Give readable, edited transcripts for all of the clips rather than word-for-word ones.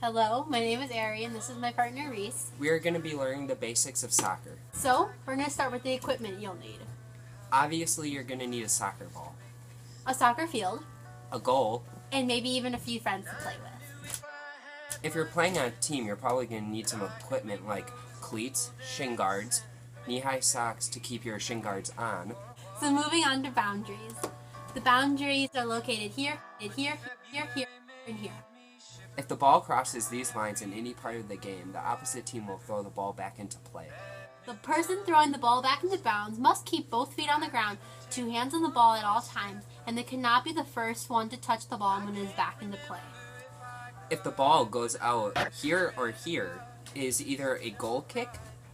Hello, my name is Arie and this is my partner Reese. We are going to be learning the basics of soccer. So, we're going to start with the equipment you'll need. Obviously, you're going to need a soccer ball, A soccer field, a goal. and maybe even a few friends to play with. If you're playing on a team, you're probably going to need some equipment like cleats, shin guards, knee-high socks to keep your shin guards on. So moving on to boundaries. The boundaries are located here, and here, and here. If the ball crosses these lines in any part of the game, the opposite team will throw the ball back into play. The person throwing the ball back into bounds must keep both feet on the ground, 2 hands on the ball at all times, and they cannot be the first one to touch the ball when it is back into play. If the ball goes out here or here, it is either a goal kick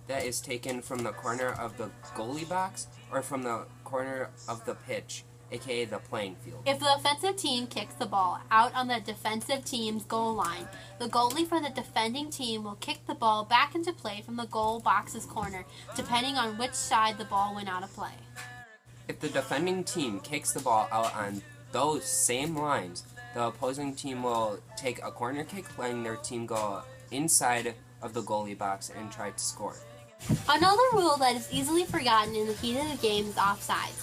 that is taken from the corner of the goalie box or from the corner of the pitch, aka the playing field. If the offensive team kicks the ball out on the defensive team's goal line, the goalie for the defending team will kick the ball back into play from the goal box's corner, depending on which side the ball went out of play. If the defending team kicks the ball out on those same lines, the opposing team will take a corner kick, letting their team go inside of the goalie box and try to score. Another rule that is easily forgotten in the heat of the game is offsides.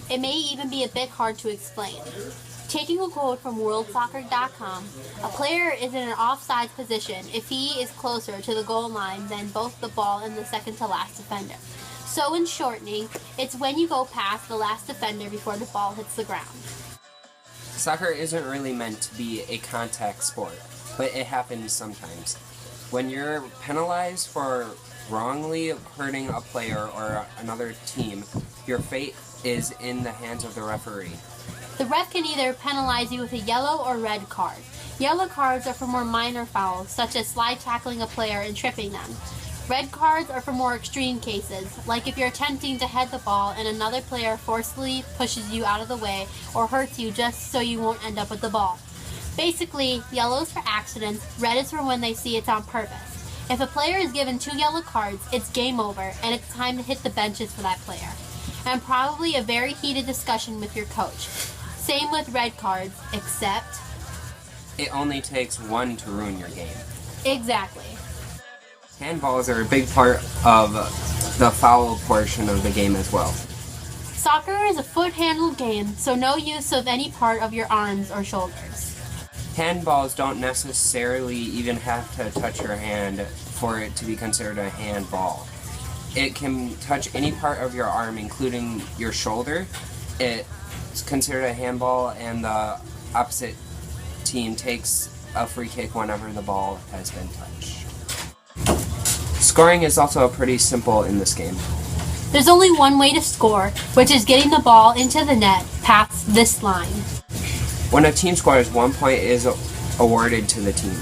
It may even be a bit hard to explain. Taking a quote from worldsoccer.com, a player is in an offside position if he is closer to the goal line than both the ball and the second to last defender. So in shortening, it's when you go past the last defender before the ball hits the ground. Soccer isn't really meant to be a contact sport, but it happens sometimes. When you're penalized for wrongly hurting a player or another team, your fate is in the hands of the referee. The ref can either penalize you with a yellow or red card. Yellow cards are for more minor fouls, such as slide tackling a player and tripping them. Red cards are for more extreme cases, like if you're attempting to head the ball and another player forcefully pushes you out of the way or hurts you just so you won't end up with the ball. Basically, yellow is for accidents, red is for when they see it's on purpose. If a player is given 2 yellow cards, it's game over and it's time to hit the benches for that player. And probably a very heated discussion with your coach. Same with red cards, except It only takes one to ruin your game. exactly. Handballs are a big part of the foul portion of the game as well. Soccer is a foot-handled game, so no use of any part of your arms or shoulders. Handballs don't necessarily even have to touch your hand for it to be considered a handball. It can touch any part of your arm, including your shoulder. It's considered a handball, and the opposite team takes a free kick whenever the ball has been touched. Scoring is also pretty simple in this game. There's only one way to score, which is getting the ball into the net past this line. When a team scores, 1 point is awarded to the team.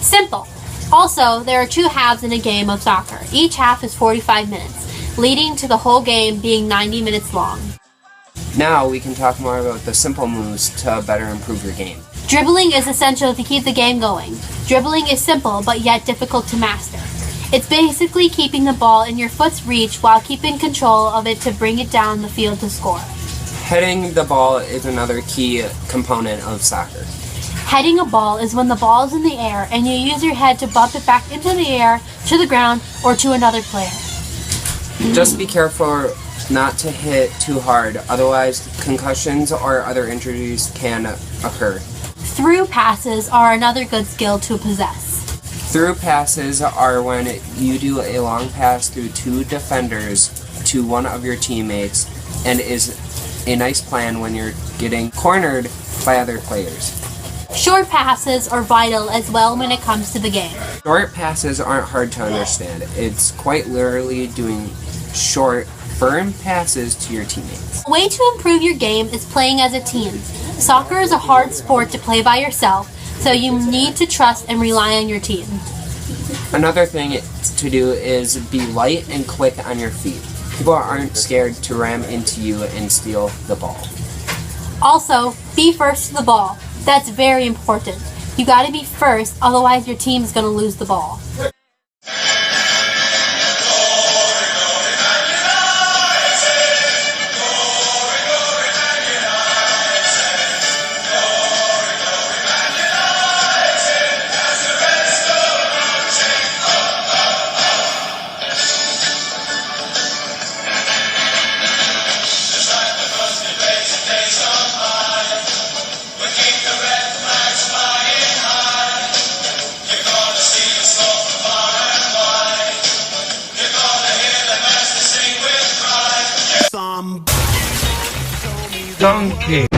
Simple. Also, there are 2 halves in a game of soccer. Each half is 45 minutes, leading to the whole game being 90 minutes long. Now we can talk more about the simple moves to better improve your game. Dribbling is essential to keep the game going. Dribbling is simple but yet difficult to master. It's basically keeping the ball in your foot's reach while keeping control of it to bring it down the field to score. Heading the ball is another key component of soccer. Heading a ball is when the ball is in the air and you use your head to bump it back into the air, to the ground, or to another player. Just be careful not to hit too hard, otherwise concussions or other injuries can occur. Through passes are another good skill to possess. Through passes are when you do a long pass through 2 defenders to one of your teammates, and is a nice plan when you're getting cornered by other players. Short passes are vital as well when it comes to the game. Short passes aren't hard to understand. It's quite literally doing short, firm passes to your teammates. A way to improve your game is playing as a team. Soccer is a hard sport to play by yourself, so you need to trust and rely on your team. Another thing to do is be light and quick on your feet. People aren't scared to ram into you and steal the ball. Also, be first to the ball. That's very important. You gotta be first, otherwise your team's gonna lose the ball. Donkey.